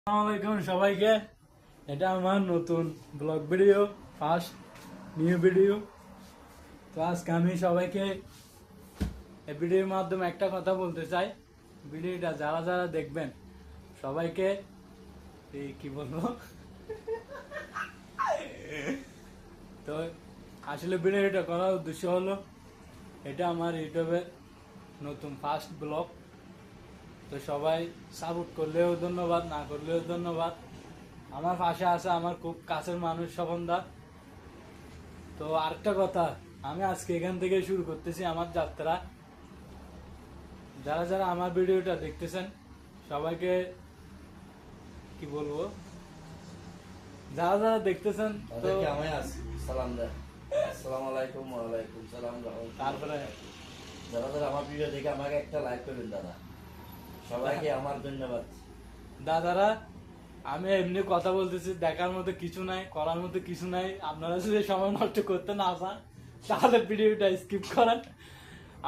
আসসালামাইকুম সবাইকে। এটা আমার নতুন blog video, first new video. তো আজকে আমি সবাইকে এই ভিডিওর মাধ্যমে একটা কথা বলতে চাই। ভিডিওটা যারা যারা দেখবেন সবাইকে কি বলবো তো আসলে ভিডিওটা করার উদ্দেশ্য হলো, এটা আমার ইউটিউবের নতুন ফার্স্ট ব্লগ। তো সবাই সাপোর্ট করলেও ধন্যবাদ, না করলেও ধন্যবাদ। আমার পাশে আছে আমার খুব কাছের মানুষ স্বপনদা। তো আরেকটা কথা, আমি আজকে এখান থেকে শুরু করতেছি আমার যাত্রা। যারা যারা আমার ভিডিওটা দেখতেছেন সবাইকে কি বলবো, যারা যারা দেখতেছেন তো সালাম দেন। আসসালামু আলাইকুম। ওয়ালাইকুম সালাম। তারপরে যারা যারা আমার ভিডিও দেখে আমাকে একটা লাইক করবেন দাদা, সবাইকে আমার ধন্যবাদ। দাদারা, আমি এমনি কথা বলতেছি, দেখার মতো কিছু নাই, করার মতো কিছু নাই। আপনারা যদি সময় নষ্ট করতে না চান তাহলে ভিডিওটা স্কিপ করেন।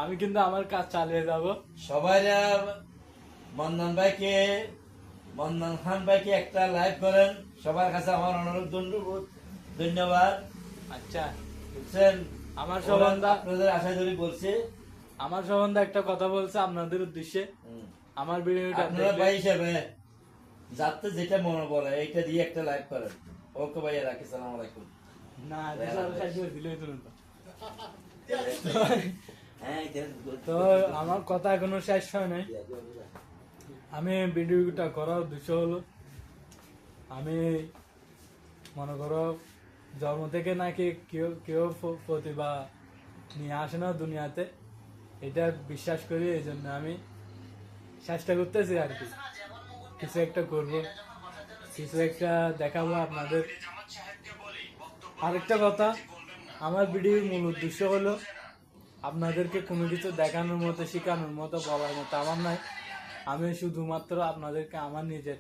আমি কিন্তু আমার কাজ চালিয়ে যাব। সবাই মন্দান ভাইকে, মন্দান খান ভাইকে একটা লাইক করেন। সবার কাছে আমার অনুরোধ, ধন্যবাদ। আচ্ছা, বুঝছেন, আমার সম্বন্ধে আপনাদের আশা ধরে বলছে, আমার সম্বন্ধে একটা কথা বলছে আপনাদের উদ্দেশ্যে। আমার ভিডিওটা আপনারা ভাই হিসাবে যাতে যেটা মনে বলে এইটা দিয়ে একটা লাইক করেন। ওকে ভাইয়া, রাখি। সালাম আলাইকুম। না দিলে তো আমার কথা এখনো শেষ হয় নাই। আমি ভিডিওটা করার উদ্দেশ্য হলো, আমি মনে করো জন্ম থেকে নাকি কেউ কেউ প্রতিভা নিয়ে আসে না দুনিয়াতে, এটা বিশ্বাস করি। এই জন্য আমি চেষ্টা করতেছি আর কি, কিছু একটা করব, কিছু একটা দেখাবো আপনাদের। আরেকটা কথা, আমার ভিডিওর মূল উদ্দেশ্য হলো আপনাদেরকে কোনো কিছু দেখানোর মতো, শেখানোর মতো, বলার মতো আমার নাই। আমি শুধুমাত্র আপনাদেরকে আমার নিজের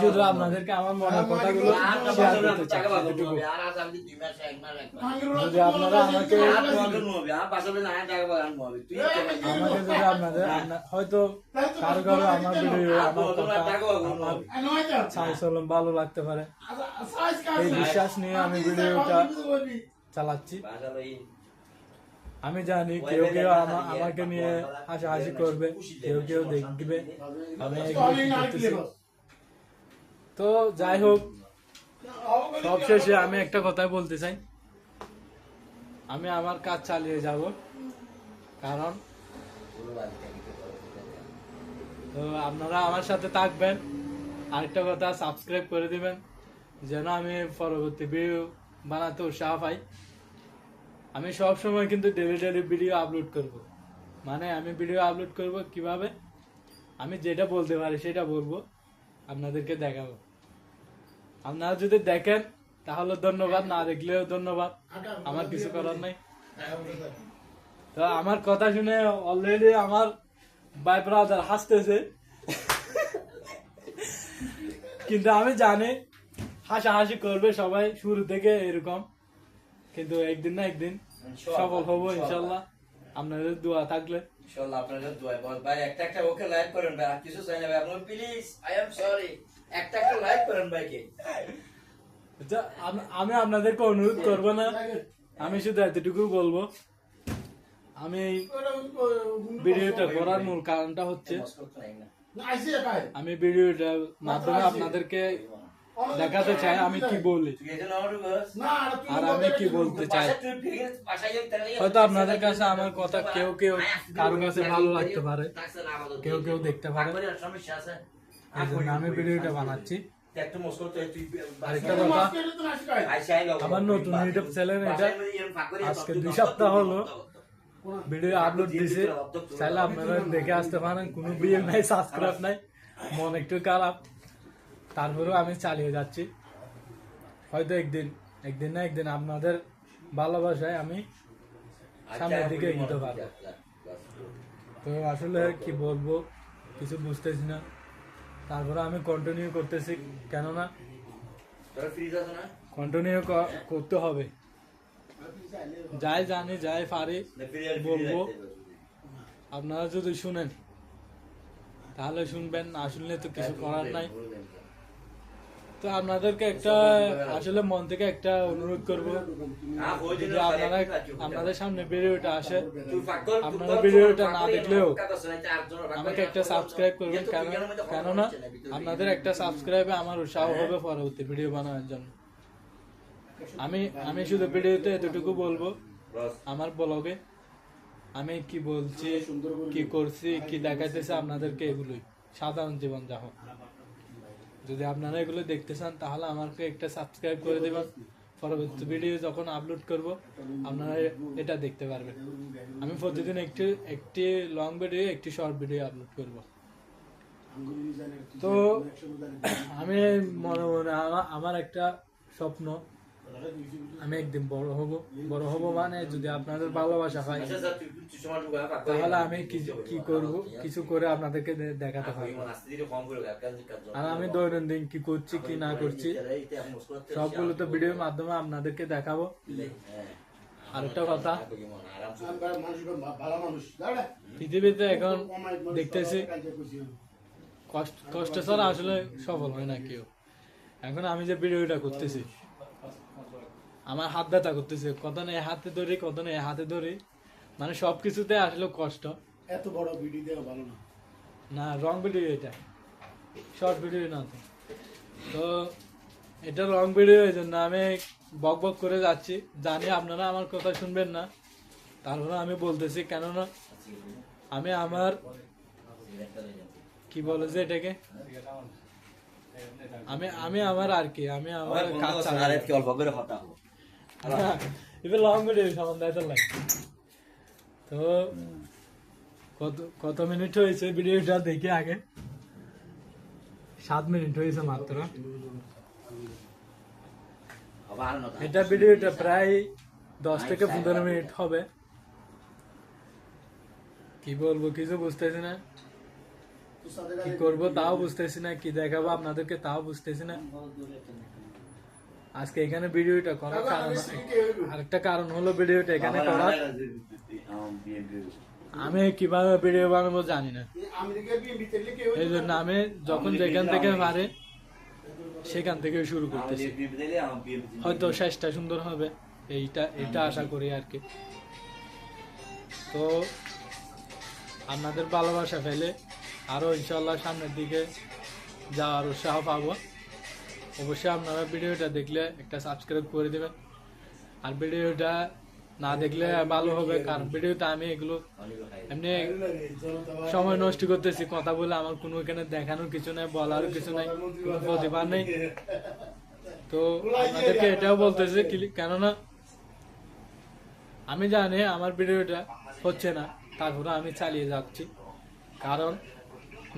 শুধু আপনাদেরকে আমার মনের কথাগুলো শেয়ার করতে চাই। যদি আপনারা আমাকে যদি আপনাদের হয়তো কারো কারো আমার ভিডিও, আমার কথা, চাল চলন ভালো লাগতে পারে, এই বিশ্বাস নিয়ে আমি ভিডিওটা চালাচ্ছি। আমি জানি কেউ কেউ আমাকে নিয়ে হাসাহাসি করবে, কেউ কেউ দেখবে আমি করতেছি। তো যাই হোক, সবশেষে আমি একটা কথাই বলতে চাই, আমি আমার কাজ চালিয়ে যাব। কারণ তো আপনারা আমার সাথে থাকবেন। আরেকটা কথা, সাবস্ক্রাইব করে দিবেন যেন আমি পরবর্তী ভিডিও বানাতে উৎসাহ পাই। আমি সব সময় কিন্তু ডেলি ডেলি ভিডিও আপলোড করব। মানে আমি ভিডিও আপলোড করব কিভাবে, আমি যেটা বলতে পারি সেটা বলবো, আপনাদেরকে দেখাবো। আপনারা যদি দেখেন তাহলে ধন্যবাদ, না দেখলেও ধন্যবাদ, আমার কিছু করার নাই। তো আমার কথা শুনে অলরেডি আমার ভাই ব্রাদার হাসতেছে, কিন্তু আমি জানি হাসাহাসি করবে সবাই শুরু থেকে এরকম, কিন্তু একদিন না একদিন সফল হবো ইনশাল্লাহ, আপনাদের দোয়া থাকলে। ইনশাআল্লাহ আপনাদের দোয়া। ভাই একটা একটা ওকে লাইক করেন ভাই, আর কিছু চাই না ভাই, আপনারা প্লিজ, আই এম সরি, একটা একটা লাইক করেন ভাইকে। আমি আপনাদেরকে অনুরোধ করবো না, আমি শুধু এতটুকু বলবো, আমি ভিডিওটা করার মূল কারণটা হচ্ছে আমি ভিডিওটার মাধ্যমে আপনাদেরকে দেখাতে চাই আমি কি বলি আর আমি কি বলতে চাই। হয়তো আপনাদের কাছে আমার কথা কেউ কেউ কারো কাছে ভালো লাগতে পারে, কেউ কেউ দেখতে পারে, এই জন্য আমি ভিডিওটা বানাচ্ছি। আরেকটা কথা, আমার নতুন ইউটিউব চ্যানেল, এটা আজকে 2 সপ্তাহ হলো ভিডিও আপলোড দিছে। চাইলে আপনারা দেখে আসতে পারেন, কোনো ভিউ নাই, সাবস্ক্রাইব নাই, মন একটু খারাপ, তারপরেও আমি চালিয়ে যাচ্ছি। হয়তো একদিন না একদিন আপনাদের ভালোবাসায় আমি সামনের দিকে এগোতে পারবো। তো আসলে কি বলবো কিছু বুঝতেছি না, তারপরে আমি কন্টিনিউ করতেছি, কেননা কন্টিনিউ করতে হবে। যাই জানি, যাই পারি বলবো, আপনারা যদি শুনেন তাহলে শুনবেন, না শুনলে তো কিছু করার নাই। তো আপনাদেরকে একটা আসলে মন থেকে একটা অনুরোধ করব, যদি আপনারা আপনাদের সামনে ভিডিওটা আসে, আপনারা ভিডিওটা না দেখলেও আমাকে একটা সাবস্ক্রাইব করবেন, কেননা আপনাদের একটা সাবস্ক্রাইবে আমার উৎসাহ হবে পরবর্তী ভিডিও বানানোর জন্য। আমি শুধু ভিডিওতে এতটুকু বলবো, আমার ব্লগে আমি কি বলছি, কি করছি, কি দেখাইতেছে আপনাদেরকে, এগুলোই সাধারণ জীবন যাপন। যদি আপনারা এগুলো দেখতে চান তাহলে আমাকে একটা সাবস্ক্রাইব করে দেবেন, পরবর্তী ভিডিও যখন আপলোড করব আপনারা এটা দেখতে পারবেন। আমি প্রতিদিন একটি লং ভিডিও, একটি শর্ট ভিডিও আপলোড করব। তো আমি মনে মনে আমার একটা স্বপ্ন, আমি একদিন বড় হব মানে যদি আপনাদের ভালোবাসা হয় তাহলে আমি কি করব, কিছু করে আপনাদেরকে দেখাতে পারবো। আর আমি দৈনন্দিন কি করছি কি না করছি সবগুলো তো ভিডিওর মাধ্যমে আপনাদেরকে দেখাবো। আরেকটা কথা, পৃথিবীতে এখন দেখতেছি কষ্ট ছাড়া আসলে সফল হয় না কেউ। এখন আমি যে ভিডিওটা করতেছি আমার হাত ব্যথা করতেছে, কত না হাতে ধরি, কত না হাতে ধরি, মানে সবকিছুতে আসলে কষ্ট। এত বড় ভিডিও দেওয়া ভালো না, না রং ভিডিও, এটা শর্ট ভিডিও না। তো এটা রং ভিডিও, এই জন্য আমি বক বক করে যাচ্ছি, জানি আপনারা আমার কথা শুনবেন না, তারপরে আমি বলতেছি। কেননা আমি আমার কি বলে যে এটাকে আমি আমার আর কি আমি আমার কাজ চালাই এবার লং ভিডিও সম্বন্ধে এত লাগে। তো কত মিনিট হয়েছে ভিডিওটা দেখে আগে? 7 মিনিট হয়েছে মাত্র। এটা ভিডিওটা প্রায় 10 থেকে 15 মিনিট হবে। কি বলবো কিছু বুঝতেছি না, কি করবো তাও বুঝতেছি না, কি দেখাবো আপনাদেরকে তাও বুঝতেছি না। আজকে এখানে ভিডিওটা করার কারণ, আরেকটা কারণ হলো ভিডিওটা এখানে করার, আমি কিভাবে ভিডিও বানাবো জানি না, এই জন্য আমি যখন যেখান থেকে পারে সেখান থেকে শুরু করতেছি। হয়তো শেষটা সুন্দর হবে এইটা আশা করি আর কি। তো আপনাদের ভালোবাসা পেলে আরো ইনশাল্লাহ সামনের দিকে যাওয়ার উৎসাহ পাবো। অবশ্যই আপনারা ভিডিওটা দেখলে একটা সাবস্ক্রাইব করে দেবেন, আর ভিডিওটা না দেখলে ভালো হবে, কারণ ভিডিওটা আমি এগুলো এমনি সময় নষ্ট করতেছি কথা বলে, আমার কোনো এখানে দেখানোর কিছু নাই, বলার কিছু নাই, কোনো প্রতিভা নেই। তো আপনাদেরকে এটাও বলতেছি, কেননা আমি জানি আমার ভিডিওটা হচ্ছে না, তারপরে আমি চালিয়ে যাচ্ছি, কারণ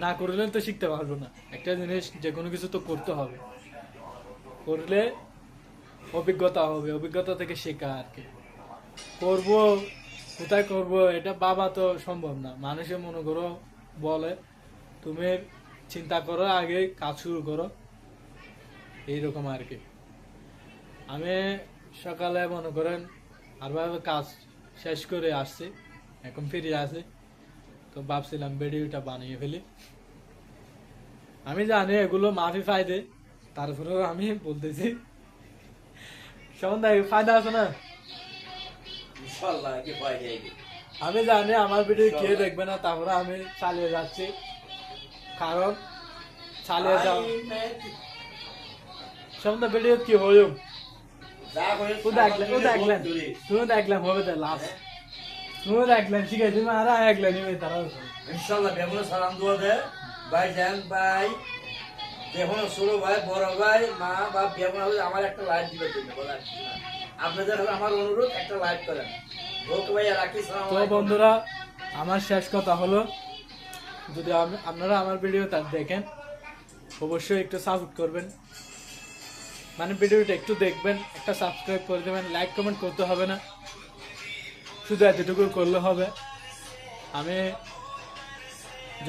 না করলে তো শিখতে পারবো না। একটা জিনিস যে কোনো কিছু তো করতে হবে, করলে অভিজ্ঞতা হবে, অভিজ্ঞতা থেকে শেখা আর কি। করবো কোথায় করব এটা বাবা তো সম্ভব না, মানুষে মনে করো বলে তুমি চিন্তা করো আগে কাজ শুরু করো, এইরকম আর কি। আমি সকালে মনে করেন আর ভাবে কাজ শেষ করে আসছি, এখন ফিরে আসি, তো ভাবছিলাম ভিডিওটা বানিয়ে ফেলি। আমি জানি এগুলো মাফি ফায়দে, তারপরেও আমি বলতেছি সন্ধ্যায় ফায়দা আছে না। আমি জানি আমার ভিডিও কেউ দেখবে না, তারপরে আমি চালিয়ে যাচ্ছি, কারণ চালিয়ে যাও সন্ধ্যা ভিডিও কি হইল দেখলাম হবে তো লাস্ট তুমি দেখলেন, ঠিক আছে তুমি আর একলেন তারা ইনশাআল্লাহ বেগুলো সালাম দোয়া দে ভাই জান ভাই, দেখুন ছোট ভাই বড় ভাই মা বা বেগুন আমার একটা লাইক দিবে জন্য বলা, আপনাদের আমার অনুরোধ একটা লাইক করেন। ওকে ভাই রাখি, সালাম। তো বন্ধুরা আমার শেষ কথা হলো, যদি আপনারা আমার ভিডিওটা দেখেন অবশ্যই একটু সাপোর্ট করবেন, মানে ভিডিওটা একটু দেখবেন, একটা সাবস্ক্রাইব করে দেবেন, লাইক কমেন্ট করতে হবে না, শুধু এতটুকু করলে হবে। আমি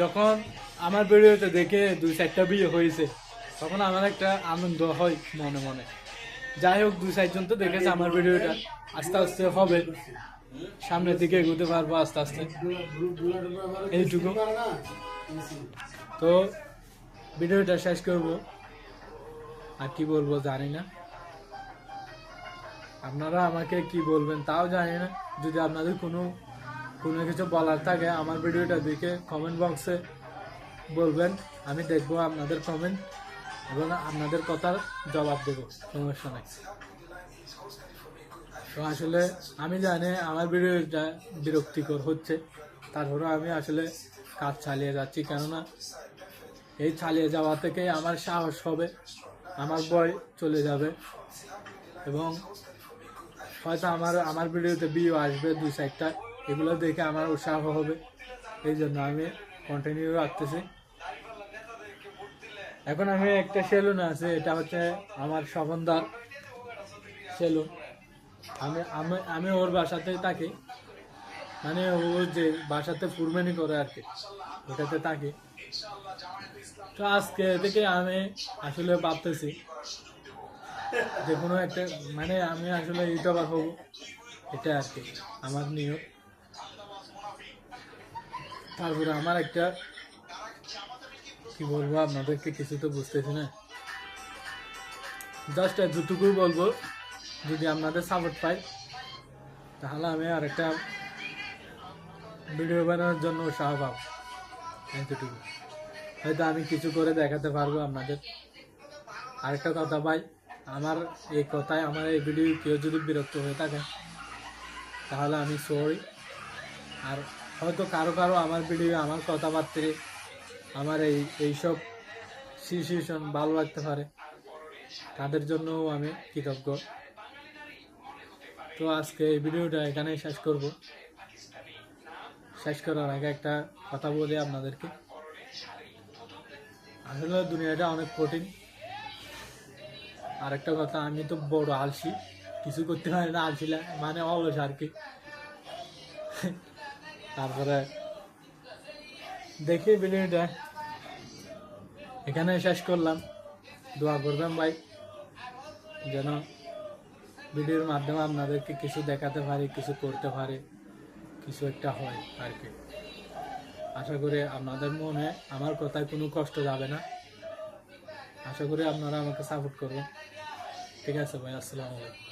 যখন আমার ভিডিওতে দেখে 2-4টা বিয়ে হয়েছে তখন আমার একটা আনন্দ হয় মনে মনে। যাই হোক 2-4 জন তো দেখেছে আমার ভিডিওটা, আস্তে আস্তে হবে, সামনের দিকে এগোতে পারবো আস্তে আস্তে, এইটুকু। তো ভিডিওটা শেষ করব, আর কি বলবো জানি না, আপনারা আমাকে কি বলবেন তাও জানি না। যদি আপনাদের কোনো কিছু বলার থাকে আমার ভিডিওটা দেখে কমেন্ট বক্সে বলবেন, আমি দেখবো আপনাদের কমেন্ট এবং আপনাদের কথার জবাব দেবো, সমস্যা নাই। তো আসলে আমি জানি আমার ভিডিওটা বিরক্তিকর হচ্ছে, তারপরে আমি আসলে কাজ চালিয়ে যাচ্ছি, কেননা এই চালিয়ে যাওয়া থেকে আমার সাহস হবে, আমার ভয় চলে যাবে, এবং হয়তো আমার ভিডিওতে ভিউ আসবে 2-4টা, এগুলো দেখে আমার উৎসাহ হবে, এই জন্য আমি কন্টিনিউ রাখতেছি। এখন আমি একটা সেলুন আছে, এটা হচ্ছে আমার স্বপনদার সেলুন। আমি আমি আমি ওর বাসাতে থাকি, মানে ও যে বাসাতে ফুরমানি করে আর কি, ওটাতে থাকি। তো আজকে থেকে আমি আসলে ভাবতেছি যে কোনো একটা, মানে আমি আসলে ইউটিউবার হব, এটা আর কি আমার নিয়ত। তারপরে আমার একটা কি বলবো আপনাদেরকে, কিছু তো বুঝতেছি না, জাস্ট এতটুকু বলবো, যদি আপনাদের সাপোর্ট পাই তাহলে আমি আর একটা ভিডিও বানানোর জন্য উৎসাহ পাবো, এতটুকু। হয়তো আমি কিছু করে দেখাতে পারবো আপনাদের। আরেকটা কথা ভাই, আমার এই কথায়, আমার এই ভিডিও কেউ যদি বিরক্ত হয়ে থাকে তাহলে আমি সরি। আর হয়তো কারো আমার ভিডিও, আমার কথাবার্তা, আমার এইসব সিচুয়েশন ভালো লাগতে পারে, তাদের জন্যও আমি কৃতজ্ঞ। তো আজকে এই ভিডিওটা এখানেই শেষ করব। শেষ করার আগে একটা কথা বলি আপনাদেরকে, আসলে দুনিয়াটা অনেক কঠিন। আরেকটা কথা, আমি তো বড় আলসি, কিছু করতে পারি না, আলসি মানে অলস আর কি। তারপরে দেখি ভিডিওটা এখানে শেষ করলাম। দোয়া করবেন ভাই, যেন ভিডিওর মাধ্যমে আপনাদেরকে কিছু দেখাতে পারি, কিছু করতে পারি, কিছু একটা হয় আর কি। আশা করি আপনাদের মনে আমার কথায় কোনো কষ্ট যাবে না। আশা করি আপনারা আমাকে সাপোর্ট করবেন। ঠিক আছে ভাই, আসসালামু আলাইকুম।